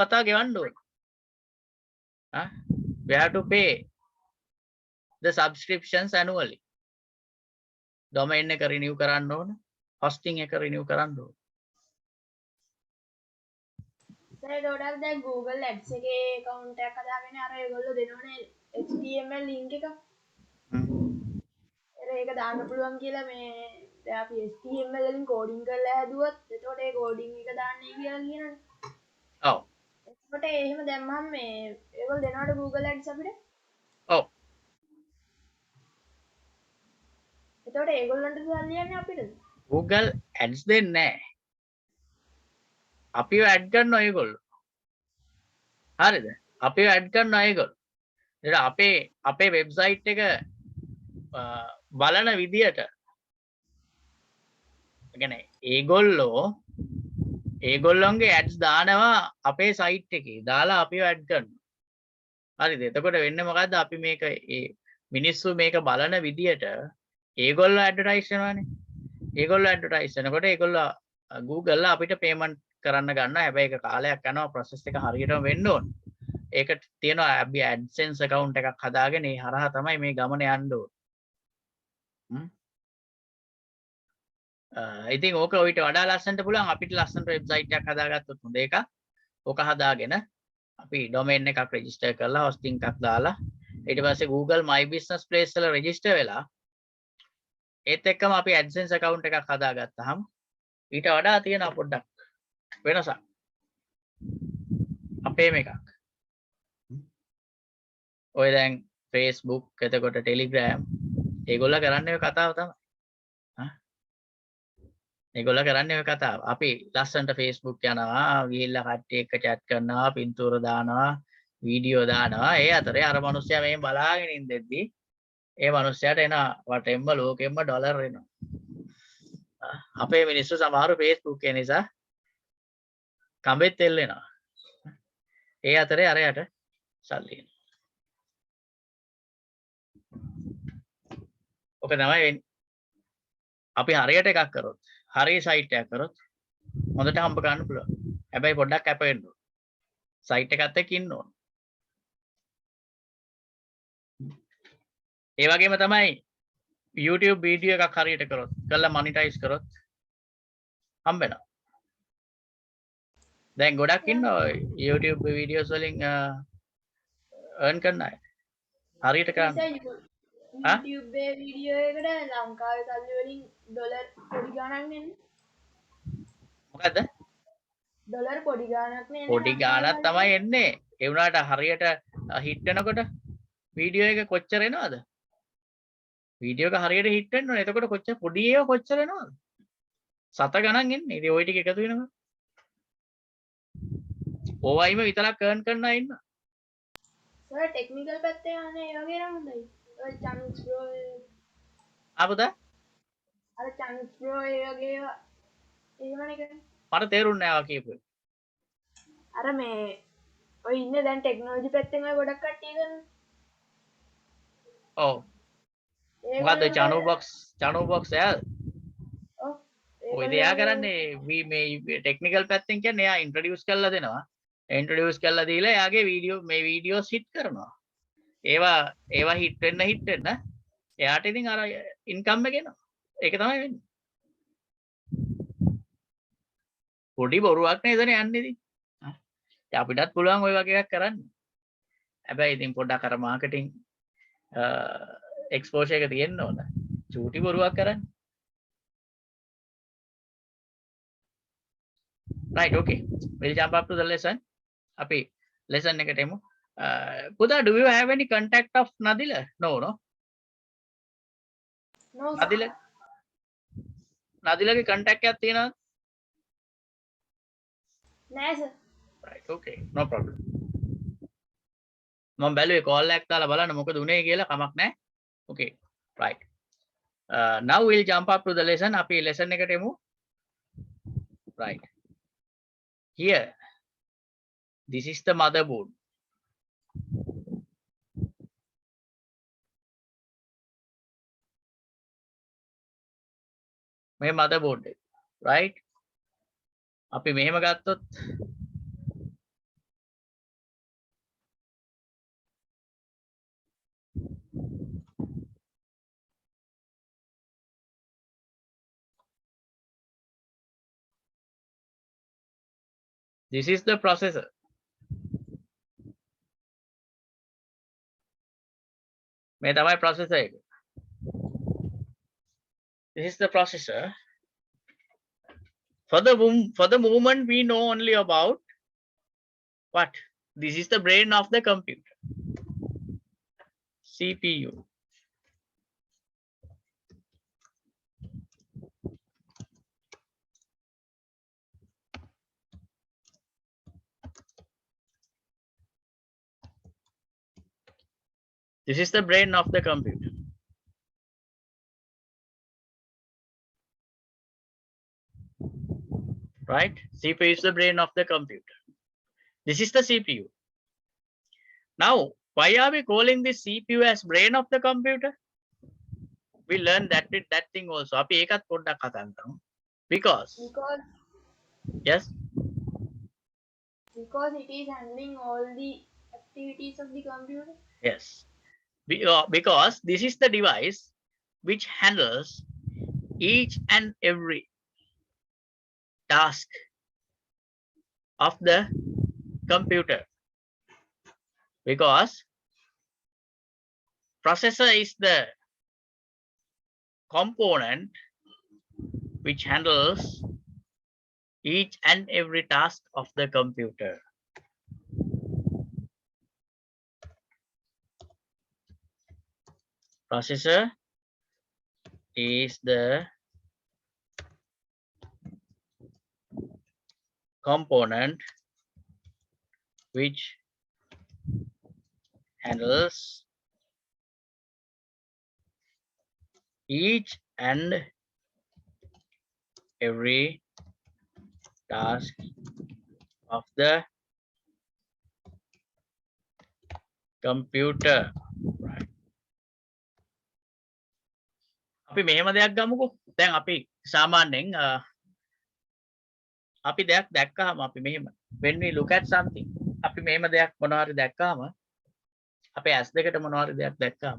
කතා ගෙවන්න ඕන. We have to pay the subscriptions annually. domain එක renew කරන්න ඕන, hosting එක renew කරන්න ඕන. ඒකට දැන් Google Ads එකේ account එකක් හදාගෙන අර ඒගොල්ලෝ දෙනවනේ HTML link එක. ඒක දාන්න පුළුවන් කියලා මේ දැන් අපි HTML වලින් coding කරලා හැදුවොත් එතකොට ඒ coding එක දාන්නේ කියලා කියනවනේ. ඔව්. එතකොට එහෙම දැම්මම මේ ඒගොල්ලෝ දෙනවද Google Ads අපිට? ඔව්. එතකොට ඒගොල්ලන්ට සල්ලි යන්නේ අපිටද? Google Ads දෙන්නේ නැහැ. අපිව ඇඩ් කරනවා ඒගොල්ලෝ. හරිද? අපිව ඇඩ් කරනවා ඒගොල්ලෝ. ඒක අපේ වෙබ්සයිට් එක බලන විදියට කියන්නේ ඒගොල්ලොන්ගේ ඇඩ්ස් දානවා අපේ සයිට් එකේ. දාලා අපිව ඇඩ් කරනවා. හරිද? එතකොට වෙන්නේ මොකද්ද? අපි මේක මිනිස්සු මේක බලන විදියට ඒගොල්ලෝ ඇඩ්වර්ටයිස් කරනවානේ. ඒගොල්ලෝ ඇඩ්වර්ටයිස් කරනකොට ඒගොල්ලෝ Google අපිට පේමන්ට් කරන්න ගන්නවා. හැබැයි ඒක කාලයක් යනවා, process එක හරියටම වෙන්න ඕන. ඒකට තියෙනවා අපි AdSense account එකක් හදාගෙන ඒ හරහා තමයි මේ ගමන යන්න ඕන. ඉතින් ඕක ඔයිට වඩා ලස්සනට පුළුවන් අපිට ලස්සනට වෙබ්සයිට් එකක් හදාගත්තොත් හොඳ එකක්. ඕක හදාගෙන අපි domain එකක් register කරලා hosting එකක් දාලා ඊට පස්සේ Google My Business Place වල register වෙලා ඒත් එක්කම අපි AdSense account එකක් හදාගත්තාම ඊට වඩා තියෙනවා පොඩ්ඩක් වෙනසක්. අපේම එකක්. ඔය දැන් Facebook එතකොට Telegram ඒගොල්ලෝ කරන්නේ ඔය කතාව තමයි. ඒගොල්ලෝ කරන්නේ ඔය කතාව. අපි ලස්සනට Facebook යනවා, ගිහිල්ලා කට්ටිය එක්ක chat කරනවා, පින්තූර දානවා, වීඩියෝ දානවා. ඒ අතරේ අර මිනිස්සයා මේ බලාගෙන ඉඳෙද්දි ඒ මිනිස්සයාට එන වටෙන්ම ලෝකෙම්ම ඩොලර් එනවා. අපේ මිනිස්සු සමහරව Facebook එක නිසා කඹෙත් එල්ලෙනවා. ඒ අතරේ අරයට සල්ලි එනවා. ඔක තමයි වෙන්නේ. අපි හරියට එකක් කරොත්, හරිය සයිට් එකක් කරොත් හොඳට හම්බ ගන්න පුළුවන්. හැබැයි පොඩ්ඩක් කැප වෙන්න ඕන. සයිට් එකත් එක්ක ඉන්න ඕන. ඒ වගේම තමයි YouTube වීඩියෝ එකක් හරියට කරොත්, කරලා මොනිටයිස් කරොත් හම්බ වෙනවා. දැන් ගොඩක් ඉන්නවා YouTube වීඩියෝස් වලින් earn කරන අය. හරියට කරන්න. YouTube වීඩියෝ එකට ලංකාවේ සල්ලි වලින් ඩොලර් පොඩි ගණන් එන්නේ. මොකද්ද? ඩොලර් පොඩි ගණනක් නේ. පොඩි ගාණක් තමයි එන්නේ. ඒ වුණාට හරියට හිට් වෙනකොට වීඩියෝ එක කොච්චර එනවද? වීඩියෝ එක හරියට හිට් වෙන්න ඕනේ. එතකොට කොච්චර පොඩි ඒවා කොච්චර එනවද? සත ගණන් එන්නේ. ඉතින් ওই ටික එකතු වෙනවා. ඕවයිම විතරක් earn කරන අය ඉන්නවා. සර් ටෙක්නිකල් පැත්තේ යන්නේ ඒ වගේ නම් හොඳයි. ඔය channels pro ආපද? අර channels pro ඒ වගේ එහෙමනේ කරන්නේ. මට තේරුන්නේ නැහැ ආ කියපුවා. අර මේ ඔය ඉන්නේ දැන් ටෙක්නොලොජි පැත්තෙන් ඔය ගොඩක් කට්ටිය කරන්නේ. ඔව්. මොකද්ද channel box එයාද? ඔව්. ඔය දෙයා කරන්නේ මේ ටෙක්නිකල් පැත්තෙන් කියන්නේ එයා ඉන්ට්‍රොඩියුස් කරලා දෙනවා. ඉන්ට්‍රොඩියුස් කරලා දීලා එයාගේ වීඩියෝස් හිට් කරනවා. ඒවා හිට් වෙන්න එයාට ඉතින් අර ඉන්කම් එක එනවා. ඒක තමයි වෙන්නේ. පොඩි බොරුවක් නේදනේ යන්නේ ඉතින්. අපිටත් පුළුවන් ওই වගේ එකක් කරන්න. හැබැයි ඉතින් පොඩ්ඩක් අර මාකටිං එක්ස්පෝෂර් එක තියෙන්න ඕන. චූටි බොරුවක් කරන්න. Right, okay. We'll jump up to the lesson. Api lesson එකට එමු. Pudha, do you have any contact of Nadila? No. No. Nadilaගේ contact එකක් තියෙනවද? නෑ sir. Right, okay. No problem. මම බැලුවේ call එකක් දාලා බලන්න මොකද උනේ කියලා කමක් නැහැ. Okay. Right. Now we'll jump up to the lesson. අපි lesson එකට එමු. Right. Here, this is the motherboard. මේ motherboard එක, right? අපි මෙහෙම ගත්තොත් This is the processor. මේ තමයි processor එක. This is the processor. For the moment we know only about what? This is the brain of the computer. CPU. This is the brain of the computer. Right? CPU is the brain of the computer. This is the CPU. Now, why are we calling this CPU as brain of the computer? We learned that thing also. අපි ඒකත් පොඩ්ඩක් කතා කරමු. Because yes. Because it is handling all the activities of the computer. Yes. Because this is the device which handles each and every task of the computer. Because processor is the component which handles each and every task of the computer. Processor is the component which handles each and every task of the computer. Right. අපි මෙහෙම දෙයක් ගමුකෝ. දැන් අපි සාමාන්‍යයෙන් අපි දෙයක් දැක්කහම අපි මෙහෙම when we look at something අපි මෙහෙම දෙයක් මොනවා හරි දැක්කහම අපේ ඇස් දෙකට මොනවා හරි දෙයක් දැක්කහම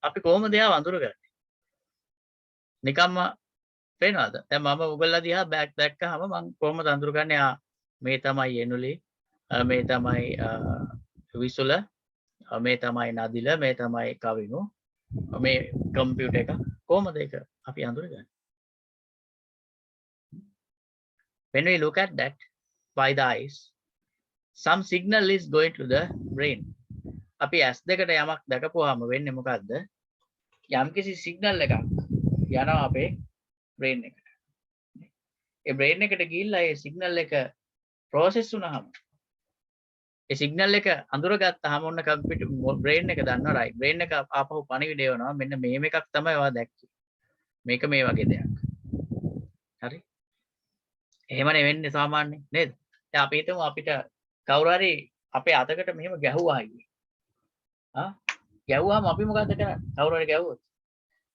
අපි කොහොමද ඒව අඳුරගන්නේ? නිකම්ම පේනවද? දැන් මම ඔයගොල්ලෝ දිහා බෑග් දැක්කහම මම කොහොමද අඳුරගන්නේ? මේ තමයි එනුලි, මේ තමයි විසුල, මේ තමයි නදිල, මේ තමයි කවිනු, මේ කම්පියුටර් එක. කොහොමද ඒක අපි අඳුරගන්නේ? When we look at that by the eyes, some signal is going to the brain. අපි ඇස් දෙකට යමක් දැකපුවාම වෙන්නේ මොකද්ද? යම්කිසි සිග්නල් එකක් යනවා අපේ brain එකට. ඒ brain එකට ගිහිල්ලා ඒ සිග්නල් එක process වුණාම ඒ සිග්නල් එක අඳුරගත්තාම ඔන්න කම්පියුටර් brain එක දන්නවා right. brain එක ආපහු පණිවිඩය එවනවා මෙන්න මේම එකක් තමයි ඔයා දැක්කේ. මේක මේ වගේ දෙයක්. හරි? එහෙමනේ වෙන්නේ සාමාන්‍යයෙන් නේද? දැන් අපි හිතමු අපිට කවුරු හරි අපේ අතකට මෙහෙම ගැහුවා අයියේ. ගැහුවාම අපි මොකද්ද කරන්නේ? කවුරු හරි ගැහුවොත්.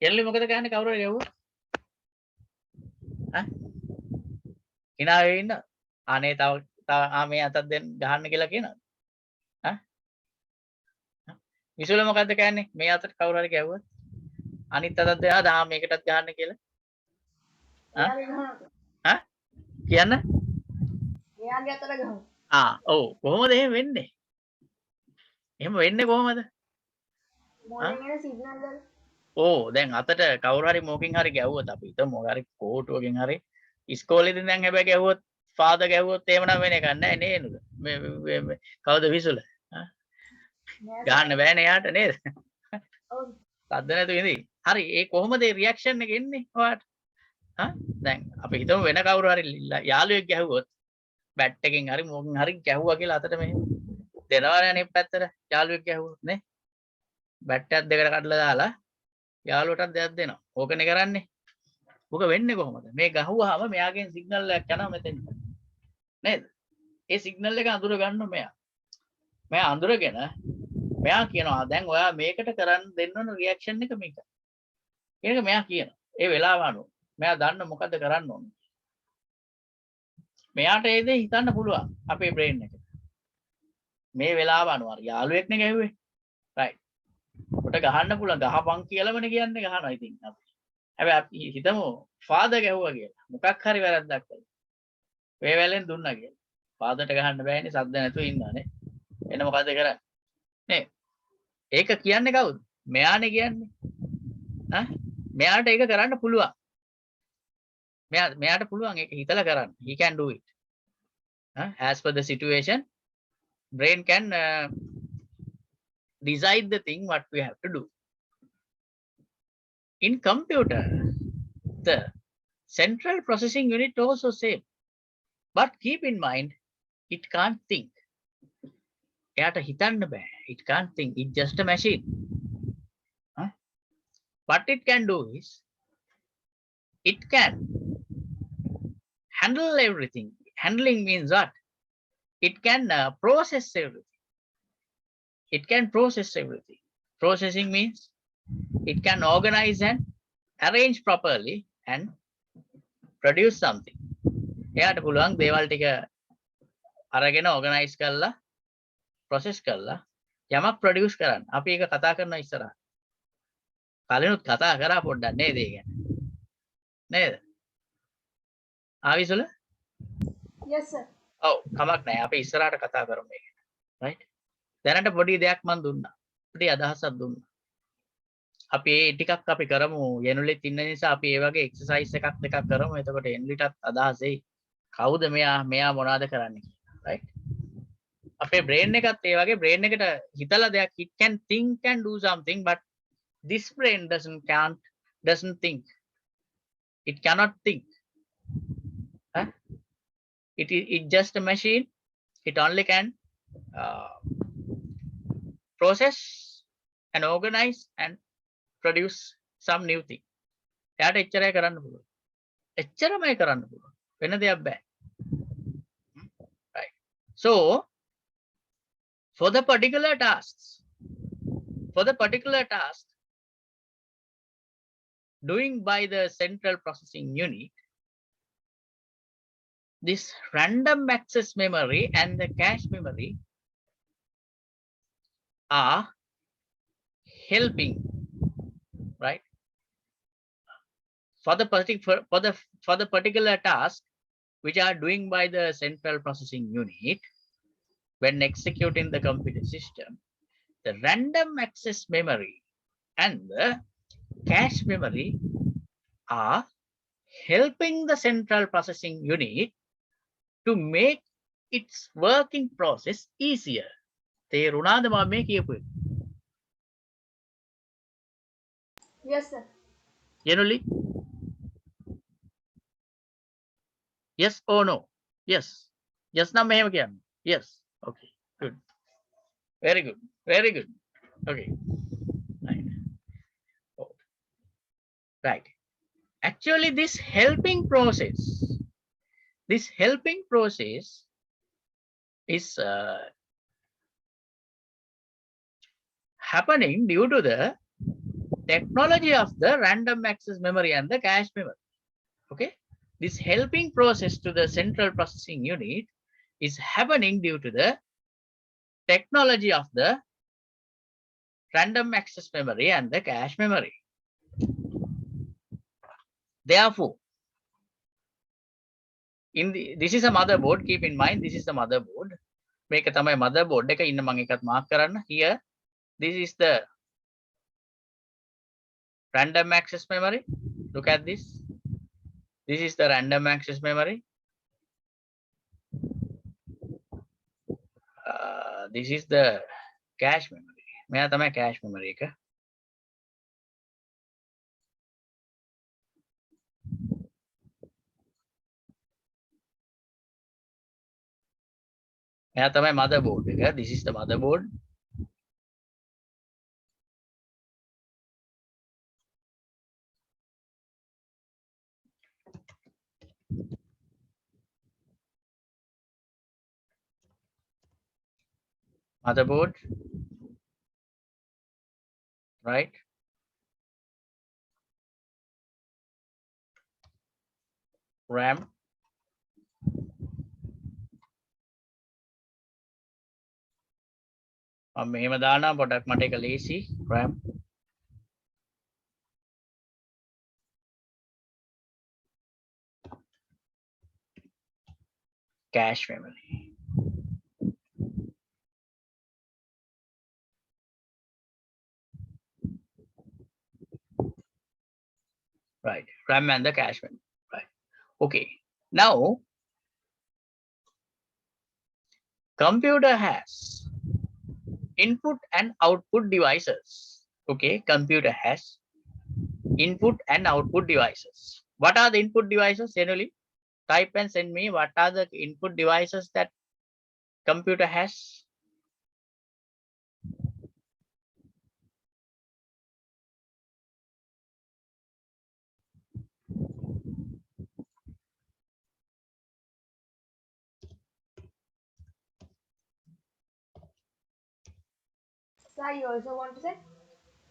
කෙල්ලේ මොකද කරන්නේ කවුරු හරි ගැහුවොත්? hina වෙ ඉන්න. අනේ තව මේ අතක් දෙන්න ගහන්න කියලා කියනවාද? විසුල මොකද්ද කියන්නේ? මේ අතට කවුරු හරි ගැහුවොත් අනිත් අතක් දෙනවා මේකටත් ගහන්න කියලා. කියන්න? එයාගේ අතට ගහමු. ඔව් කොහොමද එහෙම වෙන්නේ? එහෙම වෙන්නේ කොහොමද? මොලෙන් එන සිග්නල් වල. දැන් අතට කවුරු හරි මොකකින් හරි ගැහුවොත් අපි හිතමු මොකක් හරි කෝටුවකින් හරි ඉස්කෝලේදී දැන් හැබැයි ගැහුවොත් ෆාදර් ගැහුවොත් එහෙම නම් වෙන එකක් නැහැ නේද? මේ කවුද විසුල? ගහන්න බෑනේ යාට නේද? ඔව්. සද්ද නැතුව ඉඳි. හරි ඒ කොහොමද ඒ රියැක්ෂන් එක එන්නේ ඔයාට? දැන් අපි හිතමු වෙන කවුරු හරි යාළුවෙක් ගැහුවොත් බැට් එකකින් හරි මොකකින් හරි ගැහුවා කියලා අතට මෙහෙම දෙනවනේ අනිත් පැත්තට යාළුවෙක් ගැහුවොත් නේ බැට් එකක් දෙකට කඩලා දාලා යාළුවටත් දෙයක් දෙනවා. ඕකනේ කරන්නේ. ඕක වෙන්නේ කොහොමද? මේ ගහුවාම මෙයාගෙන් සිග්නල් එකක් යනවා මෙතෙන්. නේද? ඒ සිග්නල් එක අඳුර ගන්න මෙයා. මෙයා අඳුරගෙන මෙයා කියනවා දැන් ඔයා මේකට කරන්න දෙන්න ඕන රියැක්ෂන් එක මේක. ඒක මෙයා කියනවා. ඒ වෙලාව අනුව මෙයා දන්න මොකද්ද කරන්න ඕනේ. මෙයාට ඒ දේ හිතන්න පුළුවන් අපේ බ්‍රේන් එකට. මේ වෙලාව අනුව අර යාළුවෙක්නේ ගැහුවේ. රයිට්. කොට ගහන්න පුළුවන් ගහපන් කියලාමනේ කියන්නේ ගහනවා ඉතින් අපි. හැබැයි අපි හිතමු ෆාදර් ගැහුවා කියලා. මොකක් හරි වැරද්දක් කළා. මේ වෙලෙන් දුන්නා කියලා. පාදට ගහන්න බෑනේ සද්ද නැතුව ඉන්නවනේ. එන මොකද කරන්නේ? නේ. ඒක කියන්නේ කවුද? මෙයානේ කියන්නේ. ඈ මෙයාට ඒක කරන්න පුළුවන්. මෙයාට පුළුවන් ඒක හිතලා කරන්න. He can do it. As per the situation, brain can decide the thing what we have to do. In computer, the central processing unit also same. But keep in mind, it can't think. එයාට හිතන්න බෑ. It can't think. It's just a machine. What it can do is, it can handle everything. Handling means what? It can process everything. It can process everything. Processing means it can organize and arrange properly and produce something. එයාට පුළුවන් දේවල් ටික අරගෙන organize කරලා process කරලා යමක් produce කරන්න. අපි ඒක කතා කරනවා ඉස්සරහ. කලිනුත් කතා කරා පොඩ්ඩක් නේද ඒ ගැන? නේද? ආවිසුල? yes sir ඔව් කමක් නැහැ. අපි ඉස්සරහට කතා කරමු මේක. right? දැනට පොඩි දෙයක් මම දුන්නා. පොඩි අදහසක් දුන්නා. අපි ඒ ටිකක් අපි කරමු. යනුලෙත් ඉන්න නිසා අපි ඒ වගේ එක්සර්සයිස් එකක් දෙකක් කරමු. එතකොට එන්ලිටත් අදහස් එයි. කවුද මෙයා මොනවද කරන්නේ කියලා. right? අපේ brain එකත් ඒ වගේ brain එකට හිතලා දෙයක් it can think and do something but this brain doesn't think. It cannot think. It just a machine. It only can process and organize and produce some new thing. එයාට එච්චරයි කරන්න පුළුවන්. එච්චරමයි කරන්න පුළුවන්. වෙන දෙයක් බෑ. right? So for the particular tasks, doing by the central processing unit, this random access memory and the cache memory are helping, right? For the particular task which are doing by the central processing unit, when executing the computer system, the random access memory and the cache memory are helping the central processing unit to make its working process easier. තේරුණාද මම මේ කියපු එක? yes sir Generally? Yes or no? Yes. Yes නම් මෙහෙම කියන්න. Yes. Okay. Good. Very good. Very good. Okay. Right. Oh. Right. Actually, this helping process is happening due to the technology of the random access memory and the cache memory. Okay, this helping process to the central processing unit is happening due to the technology of the random access memory and the cache memory. Therefore, this is a motherboard. Keep in mind, this is the motherboard. මේක තමයි motherboard එක. ඉන්න මම එකත් mark කරන්න. Here, this is the random access memory. Look at this. This is the random access memory. This is the cache memory. මෙයා තමයි cache memory එක. මෙයා තමයි motherboard එක. This is the motherboard. Motherboard, right? RAM, මෙහෙම දානවා පොඩක් මට එක ලේසි. RAM, cache memory. right? RAM and the cache memory, right? Okay. Now, computer has input and output devices. Okay, computer has input and output devices. What are the input devices? Generally, type and send me what are the input devices that computer has. Sir, you also want to say?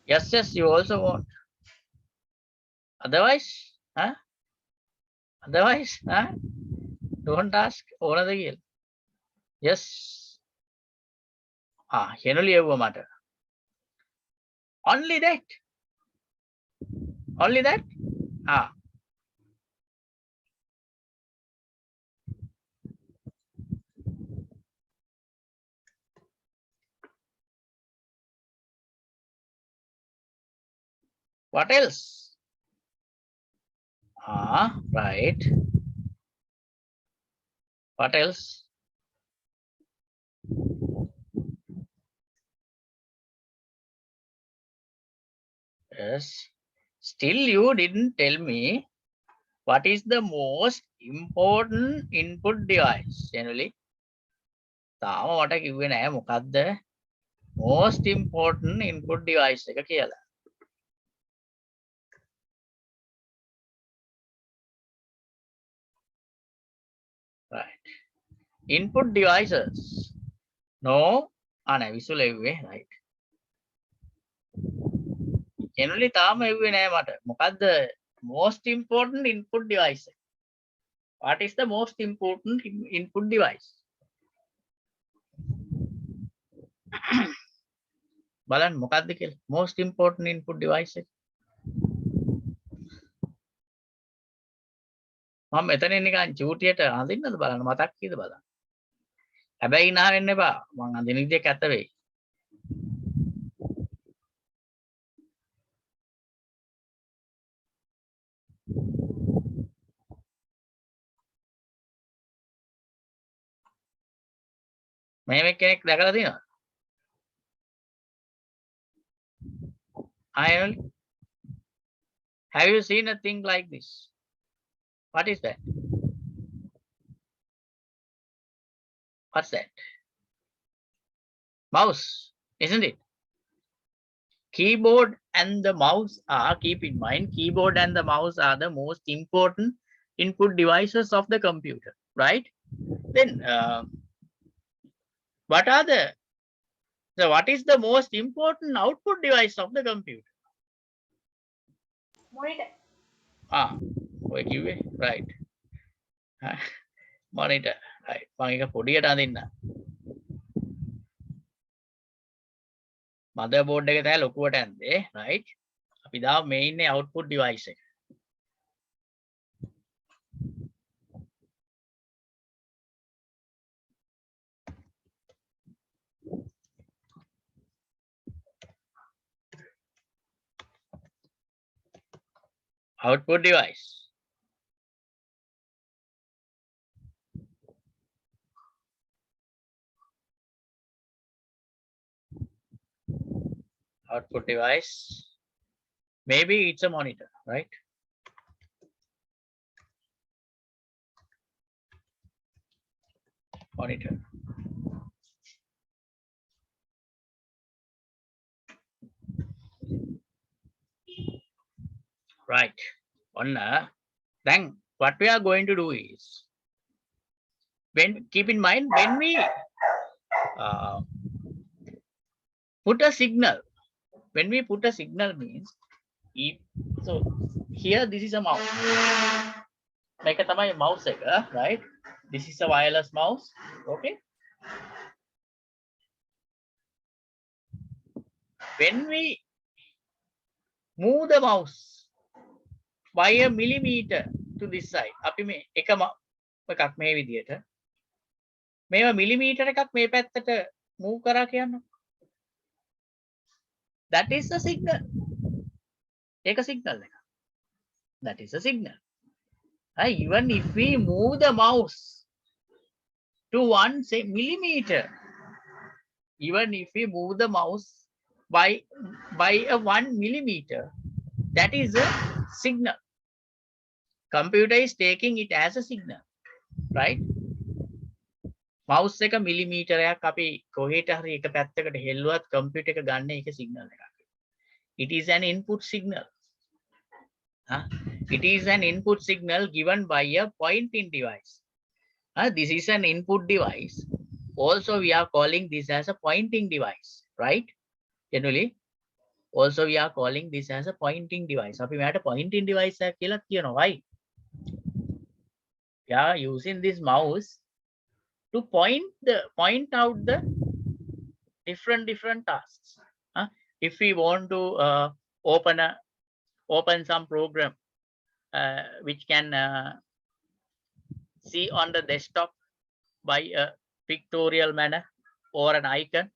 Yes, yes, you also want. Otherwise, huh? Otherwise, huh? Don't ask. ඕනද කියලා. Yes. generally එව්ව මට. Only that. Only that. What else? Right. What else? Yes. Still, you didn't tell me what is the most important input device. Generally, තාම මට කිව්වේ නෑ මොකද්ද most important input device එක කියලා. Right. Input devices. No. නෑ විසුල එව්වේ. Right. generally තාම එව්වේ නෑ මට. මොකද්ද most important input device? What is the most important input device? බලන්න මොකද්ද කියලා. most important input device එක. මම මෙතන නිකන් චූටියට අඳින්නද බලන්න මතක් කීද බලන්න. හැබැයි නා වෙන්න එපා. මං අඳින විදිය කැත වෙයි. මෙහෙම කෙනෙක් දැකලා තියෙනවද? Have you seen a thing like this? What is that? What's that? Mouse, isn't it? Keyboard and the mouse are, keep in mind, keyboard and the mouse are the most important input devices of the computer, right? Then what is the most important output device of the computer? Monitor. ඔය කිව්වේ right. monitor, right. මම එක පොඩියට අඳින්න. motherboard එක තමයි ලොකුවට ඇන්දේ, right? අපි දාව මේ ඉන්නේ output device එක. output device. Output device. Maybe it's a monitor, right? Monitor. Right. Then what we are going to do is, keep in mind when we put a signal. When we put a signal means, so here this is a mouse. Make a mouse, right? This is a wireless mouse. Okay. When we move the mouse by a millimeter to this side, අපි මේ එකක් මේ විදියට මේවා millimeter එකක් මේ පැත්තට move කරා කියන්න. That is a signal. ඒක signal එක. that is a signal. Even if we move the mouse to 1 millimeter, even if we move the mouse by a 1 millimeter, that is a signal. Computer is taking it as a signal, right? mouse එක මිලිමීටරයක් අපි කොහෙට හරි එක පැත්තකට හෙල්ලුවත් computer එක ගන්න එක signal එකක්. It is an input signal. It is an input signal given by a pointing device. This is an input device. Also, we are calling this as a pointing device, right? Generally, also we are calling this as a pointing device. අපි මෙයාට pointing device එකක් කියලා කියනවා. Why? We are using this mouse to point out the different tasks. If we want to open some program which can see on the desktop by a pictorial manner or an icon,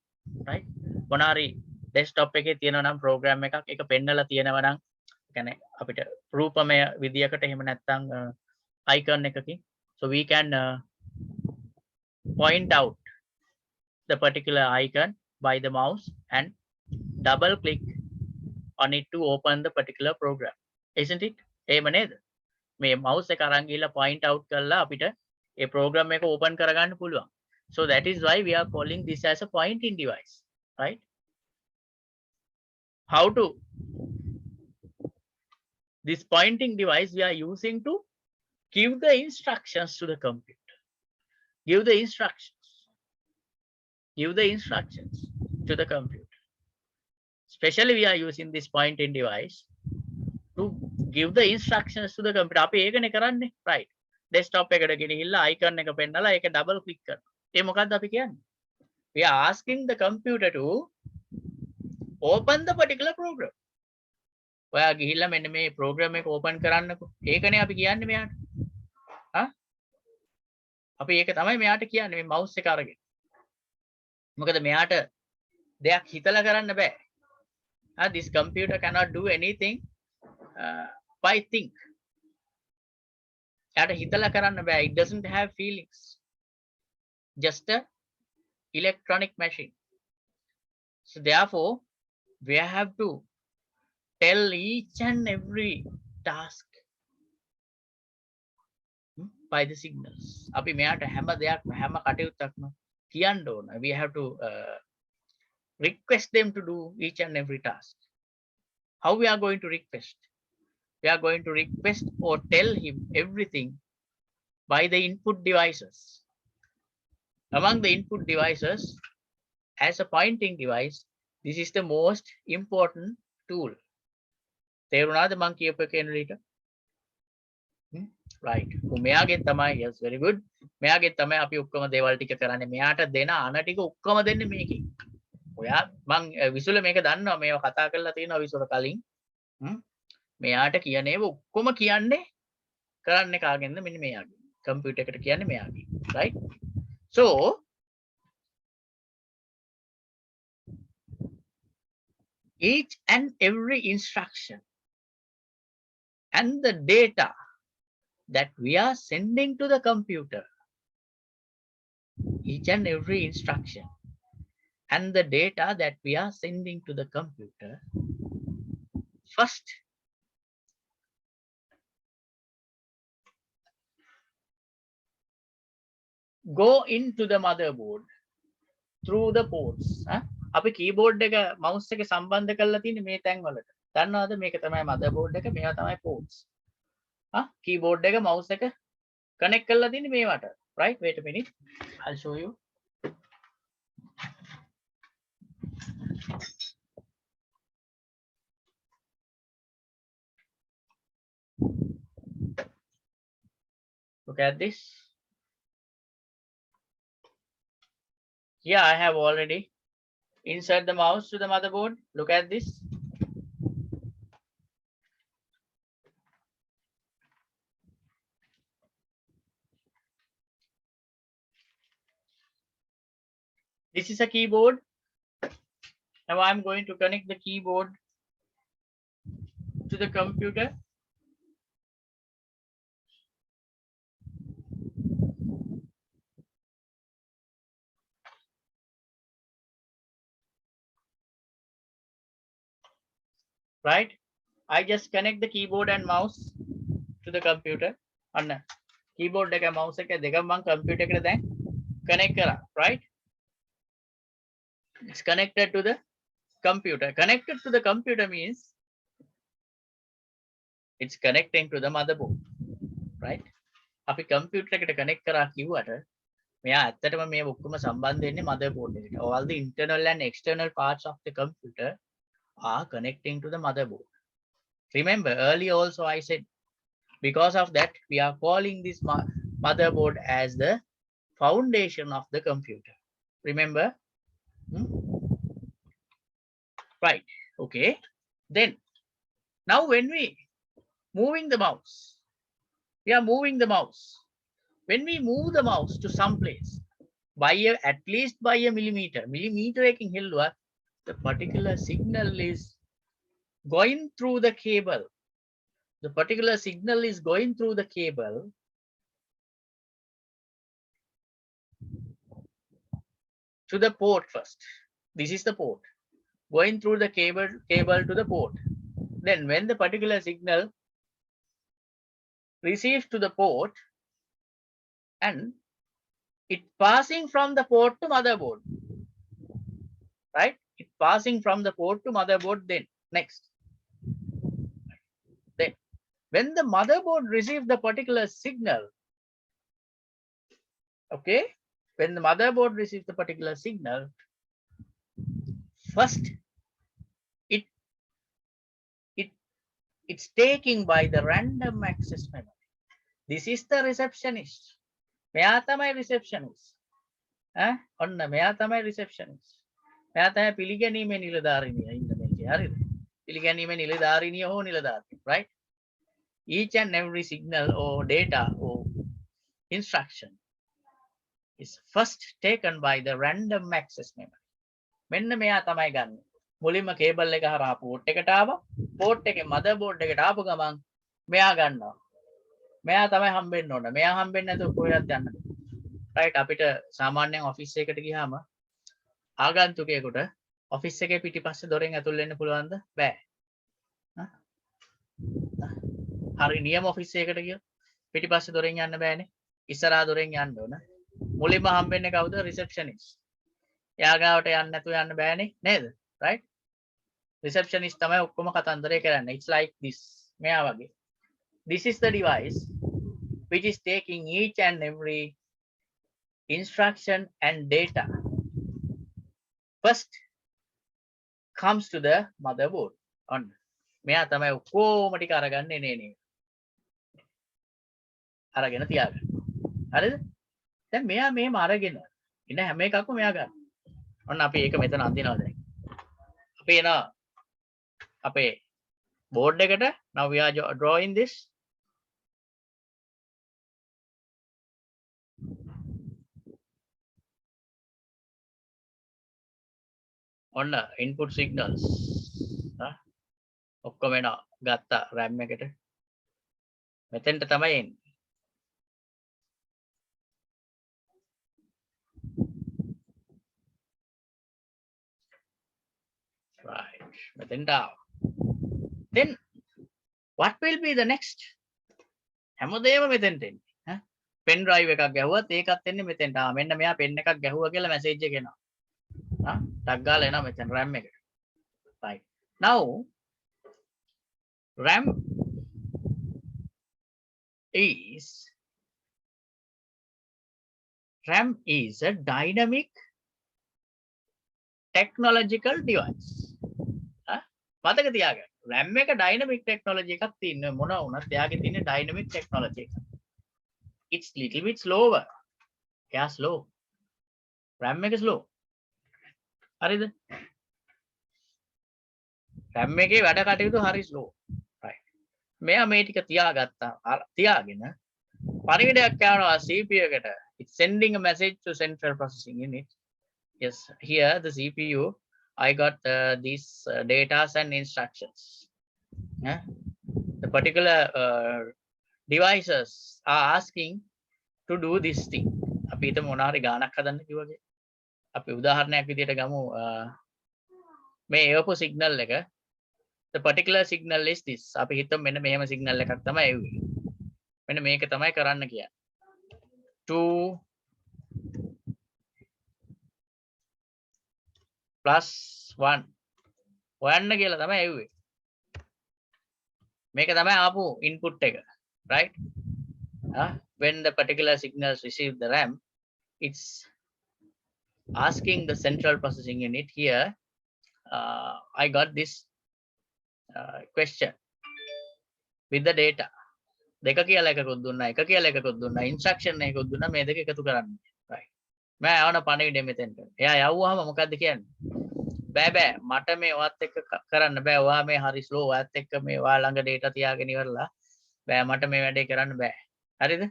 right? මොනාරි desktop එකේ තියෙනවා නම් program එකක් ඒක පෙන්නලා තියෙනවා නම් කියන්නේ අපිට රූපමය විදියකට එහෙම නැත්නම් icon එකකින්, so we can point out the particular icon by the mouse and double click on it to open the particular program, isn't it? එහෙම නේද? මේ mouse එක අරන් ගිහලා point out කරලා අපිට ඒ program එක open කරගන්න පුළුවන්. So that is why we are calling this as a pointing device, right? How to this pointing device we are using to give the instructions to the computer. Give the instructions to the computer. Especially we are using this pointing device to give the instructions to the computer. අපි ඒකනේ කරන්නේ, right? desktop එකට ගෙනහිල්ලා icon එක පෙන්නලා ඒක double click කරනවා. ඒ මොකද්ද අපි කියන්නේ? We are asking the computer to open the particular program. ඔයා ගිහිල්ලා මෙන්න මේ program එක open කරන්නකෝ. ඒකනේ අපි කියන්නේ මෙයාට. අපි ඒක තමයි මෙයාට කියන්නේ මේ mouse එක අරගෙන. මොකද මෙයාට දෙයක් හිතලා කරන්න බෑ. This computer cannot do anything by think. එයාට හිතලා කරන්න බෑ. It doesn't have feelings. Just a electronic machine. So therefore, we have to tell each and every task by the signals. අපි මෙයාට හැම දෙයක්ම හැම කටයුත්තක්ම කියන්න ඕන. We have to request them to do each and every task. How we are going to request? We are going to request or tell him everything by the input devices. Among the input devices, as a pointing device, this is the most important tool. තේරුණාද මං කියපු එක එනලිට? right. මෙයාගෙන් තමයි, yes, very good. මෙයාගෙන් තමයි අපි ඔක්කොම දේවල් ටික කරන්නේ. මෙයාට දෙන අන ටික ඔක්කොම දෙන්නේ මේකේ. ඔයා මං විසුල මේක දන්නවා, මේවා කතා කරලා තියෙනවා විසුල කලින්. මෙයාට කියන ඒවා ඔක්කොම කියන්නේ කරන්නේ කාගෙන්ද? මෙන්න මෙයාගෙන්. කම්පියුටර් එකට කියන්නේ මෙයාගෙන්. right? So each and every instruction and the data that we are sending to the computer, each and every instruction and the data that we are sending to the computer, first go into the motherboard through the ports. අපි keyboard එක mouse එක සම්බන්ධ කරලා තියෙන්නේ මේ තැන් වලට. දන්නවද මේක තමයි motherboard එක, මේවා තමයි ports. keyboard එක mouse එක connect කරලා තියෙන්නේ මේවට. right? Wait a minute. I'll show you. Look at this. Here I have already insert the mouse to the motherboard. Look at this. This is a keyboard. Now I'm going to connect the keyboard to the computer. right? I just connect the keyboard and mouse to the computer. And keyboard and mouse එක දෙකම මම computer එකට දැන් connect කරා, right? It's connected to the computer. Connected to the computer means it's connecting to the motherboard, right? අපි computer එකට connect කරා කිව්වට මෙයා ඇත්තටම මේ ඔක්කොම සම්බන්ධ වෙන්නේ motherboard එකට. All the internal and external parts of the computer are connecting to the motherboard. Remember, earlier also I said, because of that, we are calling this motherboard as the foundation of the computer. Remember? Right. Okay. Then, now when we moving the mouse, we are moving the mouse. When we move the mouse to some place, at least by a millimeter, the particular signal is going through the cable. The particular signal is going through the cable to the port first. This is the port. Going through the cable to the port. Then when the particular signal receives to the port and it passing from the port to motherboard, right? It passing from the port to motherboard. Then next, then when the motherboard receives the particular signal, okay, when the motherboard receives the particular signal, first it's taking by the random access memory. This is the receptionist. මෙයා තමයි receptionist. ඔන්න මෙයා තමයි receptionist. මෙයා තමයි පිළිගැනීමේ නිලධාරිනිය ඉන්න මේකේ. හරිද? පිළිගැනීමේ නිලධාරිනිය හෝ නිලධාරිනිය, right? Each and every signal or data or instruction is first taken by the random access memory. මෙන්න මෙයා තමයි ගන්න. මුලින්ම කේබල් එක හරහා port එකට ආවා. port එකේ motherboard එකට ආපු ගමන් මෙයා ගන්නවා. මෙයා තමයි හම්බෙන්න ඕන. මෙයා හම්බෙන්නේ නැතුව කොහෙවත් යන්න බෑ. right? අපිට සාමාන්‍යයෙන් office එකකට ගියාම ආගන්තුකයෙකුට office එකේ පිටිපස්සේ දොරෙන් ඇතුල් වෙන්න පුළුවන්ද? බෑ. හරි නියම office එකකට ගියොත් පිටිපස්සේ දොරෙන් යන්න බෑනේ. ඉස්සරහා දොරෙන් යන්න ඕන. මුලින්ම හම්බෙන්නේ කවුද? receptionist. එයා ගාවට යන්න නැතුව යන්න බෑනේ නේද? right? receptionist තමයි ඔක්කොම කතන්දරේ කරන්නේ. It's like this. මෙයා වගේ. This is the device which is taking each and every instruction and data. First comes to the motherboard. On මෙයා තමයි ඔක්කොම ටික අරගන්නේ නේ. අරගෙන තියාගන්න. හරිද? දැන් මෙයා මේම අරගෙන ඉන්න හැම එකක්ම මෙයා ගන්න. ඔන්න අපි ඒක මෙතන අඳිනවා දැන්. අපි එන අපේ board එකට now we are drawing this. ඔන්න input signals ඔක්කොම එනවා ගත්තා RAM එකට. මෙතෙන්ට තමයි එන්නේ. right, මෙතෙන්ට ආවා. Then what will be the next? හැමදේම මෙතෙන්ට එන්නේ. pen drive එකක් ගැහුවත් ඒකත් එන්නේ මෙතෙන්ට. මෙන්න මෙයා pen එකක් ගැහුවා කියලා message එක එනවා. ටක් ගාලා එනවා මෙතන RAM එකට. right. Now RAM is a dynamic technological device. මතක තියාගන්න. RAM එක dynamic technology එකක් තියෙනවා. මොන වුණත් එයාගේ තියෙන dynamic technology එක. It's little bit slower. එයා slow. RAM එක slow. හරිද? RAM එකේ වැඩ කටයුතු හරි slow. right. මෙයා මේ ටික තියාගත්තා. තියාගෙන පණිවිඩයක් යනවා CPU එකට. It's sending a message to central processing unit. Yes, here the CPU I got these data and instructions. The particular devices are asking to do this thing. අපි හිතමු මොනාරි ගානක් හදන්න කිව්වගේ. අපි උදාහරණයක් විදිහට ගමු මේ එවපු සිග්නල් එක the particular signal is this. අපි හිතමු මෙන්න මෙහෙම signal එකක් තමයි එව්වේ. මෙන්න මේක තමයි කරන්න කියන්නේ. 2 plus 1 හොයන්න කියලා තමයි එව්වේ. මේක තමයි ආපු input එක. Right? When the particular signals receive the RAM, it's asking the central processing unit here. I got this question with the data. දෙක කියලා එකකුත් දුන්නා, එක කියලා එකකුත් දුන්නා, instruction එකකුත් දුන්නා, මේ දෙක එකතු කරන්න. Right. මම යවන පණිවිඩය මෙතෙන්ට. එයා යවුවාම මොකද්ද කියන්නේ? බෑ මට මේ ඔයත් එක්ක කරන්න බෑ. ඔයා මේ හරි slow. ඔයත් එක්ක මේ ඔයා ළඟ data තියාගෙන ඉවරලා බෑ මට මේ වැඩේ කරන්න බෑ. හරිද?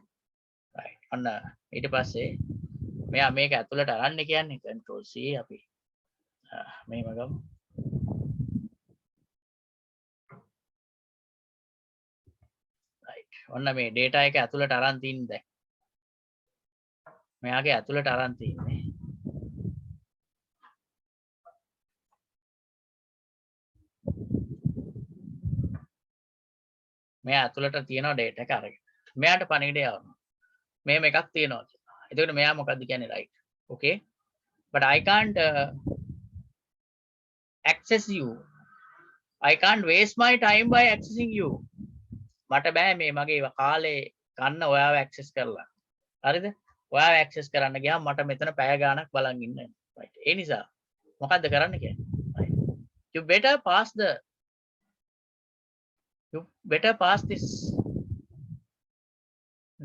right. ඔන්න ඊට පස්සේ මෙයා මේක ඇතුළට අරන්න කියන්නේ control C අපි මේව ගමු. right. ඔන්න මේ data එක ඇතුළට අරන් තින්නේ දැන්. මෙයාගේ ඇතුළට අරන් තින්නේ. මෙයා ඇතුළට තියෙනවා data එක අරගෙන. මෙයාට පණිවිඩය යවනවා. මෙහෙම එකක් තියෙනවා. එතකොට මෙයා මොකද්ද කියන්නේ right. Okay. But I can't access you. I can't waste my time by accessing you. මට බෑ මේ මගේ කාලේ ගන්න ඔයාව access කරලා. හරිද? ඔයාව access කරන්න ගියාම මට මෙතන පැය ගාණක් බලන් ඉන්න වෙනවා. right. ඒ නිසා මොකද්ද කරන්න කියන්නේ? right. You better pass this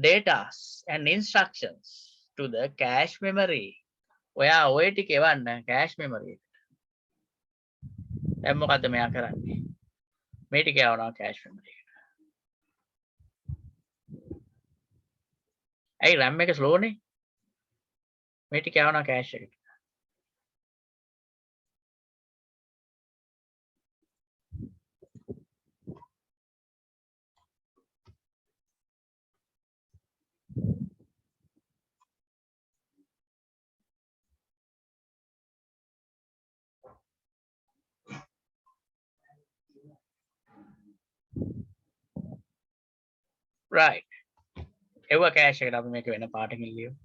data and instructions to the cache memory. ඔයා ඔය ටික එවන්න cache memory එකට. දැන් මොකද්ද මෙයා කරන්නේ? මේ ටික යවනවා cache memory එකට. ඇයි RAM එක slow නේ? මේ ටික යවනවා cache එකට. right. එව්ව cache එකට අපි මේක වෙන පාටකින් ලියමු.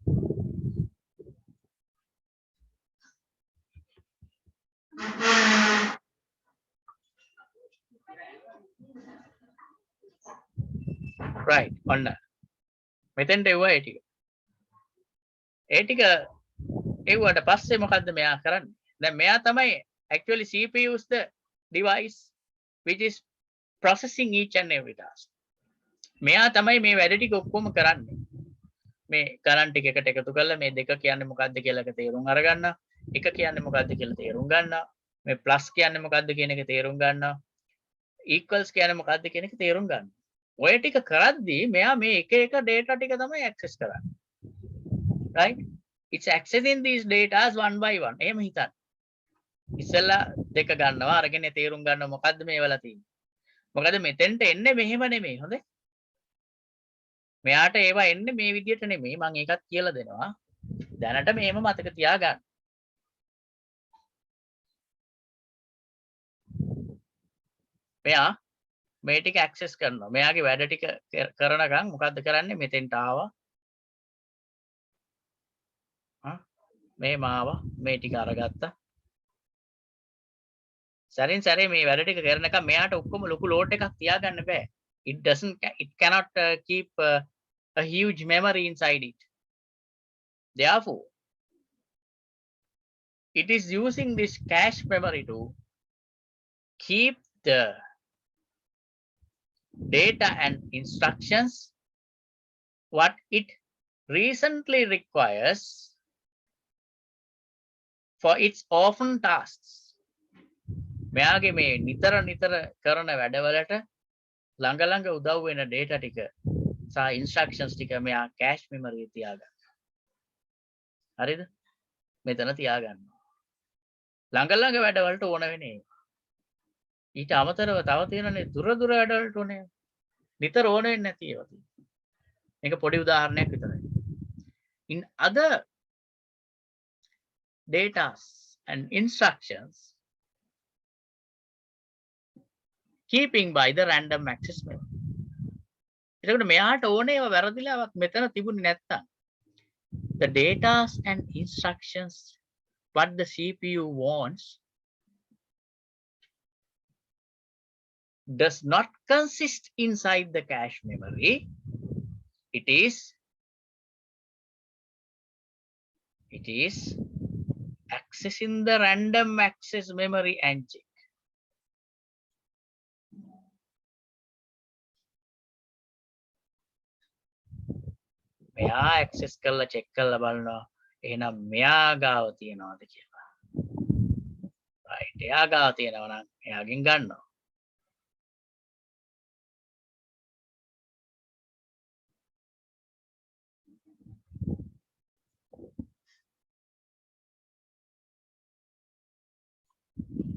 right. ඔන්න මෙතෙන්ට එව්වා ඒ ටික. ඒ ටික එව්වට පස්සේ මොකද්ද මෙයා කරන්නේ? දැන් මෙයා තමයි actually CPU is the device which is processing each and every task. මෙයා තමයි මේ වැඩ ටික ඔක්කොම කරන්නේ. මේ කරන්ට් ටික එකට එකතු කරලා මේ දෙක කියන්නේ මොකද්ද කියලා එක තේරුම් අරගන්න. එක කියන්නේ මොකද්ද කියලා තේරුම් ගන්න. මේ ප්ලස් කියන්නේ මොකද්ද කියන එක තේරුම් ගන්න. equals කියන්නේ මොකද්ද කියන එක තේරුම් ගන්න. ඔය ටික කරද්දී මෙයා මේ එක එක data ටික තමයි access කරන්නේ. right. It's accessing these data one by one. එහෙම හිතන්න. ඉස්සෙල්ලා දෙක ගන්නවා අරගෙන තේරුම් ගන්න මොකද්ද මේ වෙලා තියෙන්නේ. මොකද මෙතෙන්ට එන්නේ මෙහෙම නෙමෙයි. හොඳේ. මෙයාට ඒවා එන්නේ මේ විදියට නෙමෙයි. මම ඒකත් කියලා දෙනවා. දැනට මේව මතක තියාගන්න. මෙයා මේ ටික ඇක්සස් කරනවා. මෙයාගේ වැඩ ටික කරනකම් මොකද්ද කරන්නේ? මෙතෙන්ට ආවා. මේ මාව මේ ටික අරගත්තා. සරින් සැරේ මේ වැඩ ටික කරනකම් මෙයාට ඔක්කොම ලොකු ලෝඩ් එකක් තියාගන්න බෑ. It cannot keep a huge memory inside it. Therefore, it is using this cache memory to keep the data and instructions what it recently requires for its often tasks. මෙයාගේ මේ නිතර කරන වැඩවලට ළඟ උදව් වෙන data ටික සහ instructions ටික මෙයා cache memory එකේ තියාගන්නවා. හරිද? මෙතන තියාගන්නවා. ළඟ වැඩවලට ඕන වෙන්නේ. ඊට අමතරව තව තියෙනනේ දුර වැඩවලට ඕනේ. නිතර ඕන වෙන්නේ නැති ඒවා තියෙනවා. මේක පොඩි උදාහරණයක් විතරයි. In other data and instructions, keeping by the random access memory. එතකොට මෙයාට ඕනේ ඒවා වැරදිලාවත් මෙතන තිබුණේ නැත්තම් the data and instructions what the CPU wants does not consist inside the cache memory. It is accessing the random access memory and check. මෙයා access කරලා check කරලා බලනවා එහෙනම් මෙයා ගාව තියනවාද කියලා. right එයා ගාව තියනවා නම් එයාගෙන් ගන්නවා.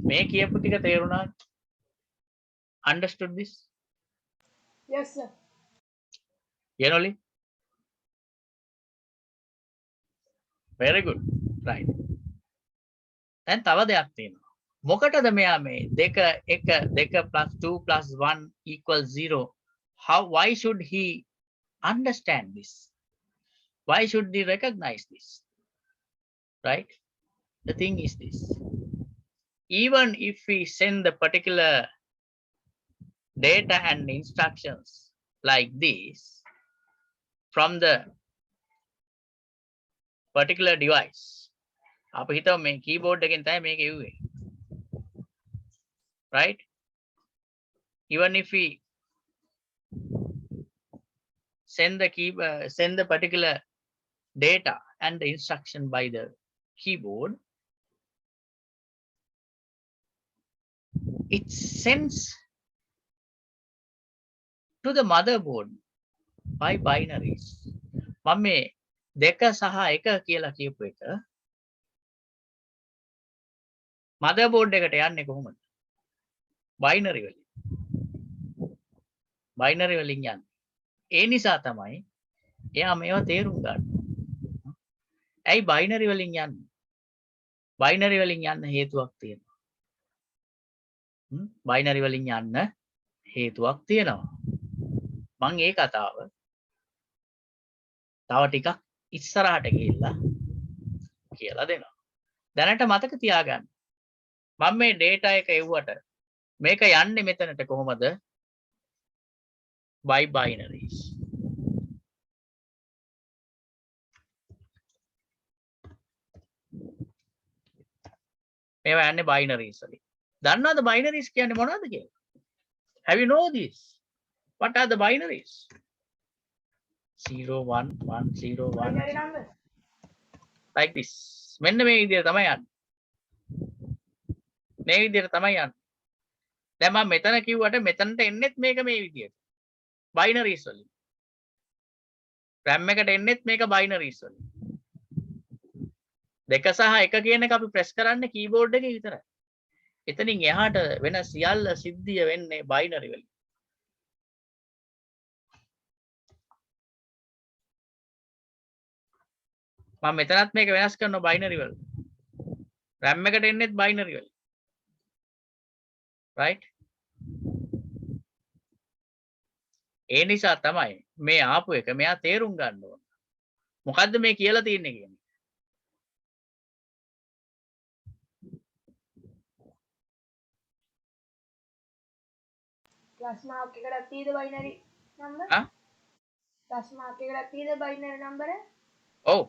මේ කියපු ටික තේරුණාද? Understood this? Yes sir. Yenoli? Very good. Right. දැන් තව දෙයක් තියෙනවා. මොකටද මෙයා මේ 2 1 2 plus 2 plus 1 equals 0? Why should he understand this? Why should he recognize this? Right? The thing is this. Even if we send the particular data and instructions like this from the particular device, අපි හිතමු මේ keyboard එකෙන් තමයි මේක එව්වේ. right? Even if we send the particular data and the instruction by the keyboard, it sends to the motherboard by binaries. මම මේ 2 සහ 1 කියලා කියපු එක motherboard එකට යන්නේ කොහොමද? binary වලින්. binary වලින් යන්නේ. ඒ නිසා තමයි එයා මේවා තේරුම් ගන්න. ඇයි binary වලින් යන්නේ? binary වලින් යන්න හේතුවක් තියෙනවා. binary වලින් යන්න හේතුවක් තියෙනවා. මම ඒ කතාව තව ටිකක් ඉස්සරහට ගිහිල්ලා කියලා දෙනවා. දැනට මතක තියාගන්න. මම මේ data එක එව්වට මේක යන්නේ මෙතනට කොහොමද? by binaries. මේවා යන්නේ binaries වලින්. දන්නවද binaries කියන්නේ මොනවද කියලා? Have you know this? What are the binaries? 0 1 1 0 1 Binary number. like this. මෙන්න මේ විදිහට තමයි යන්නේ. මේ විදිහට තමයි යන්නේ. දැන් මම මෙතන කිව්වට මෙතනට එන්නෙත් මේක මේ විදිහට. binaries වලින්. RAM එකට එන්නෙත් මේක binaries වලින්. 2 සහ 1 කියන එක අපි press කරන්නේ keyboard එකේ විතරයි. එතනින් එහාට වෙන සියල්ල සිද්ධිය වෙන්නේ binary වලින්. මම මෙතනත් මේක වෙනස් කරනවා binary වල. RAM එකට එන්නෙත් binary වල. right? ඒ නිසා තමයි මේ ආපු එක මෙයා තේරුම් ගන්න ඕන. මොකද්ද මේ කියලා තියෙන්නේ කියන්නේ? Plus mark එකකට තියෙද binary number? ආ? Plus mark එකකට තියෙද binary number? ඔව්.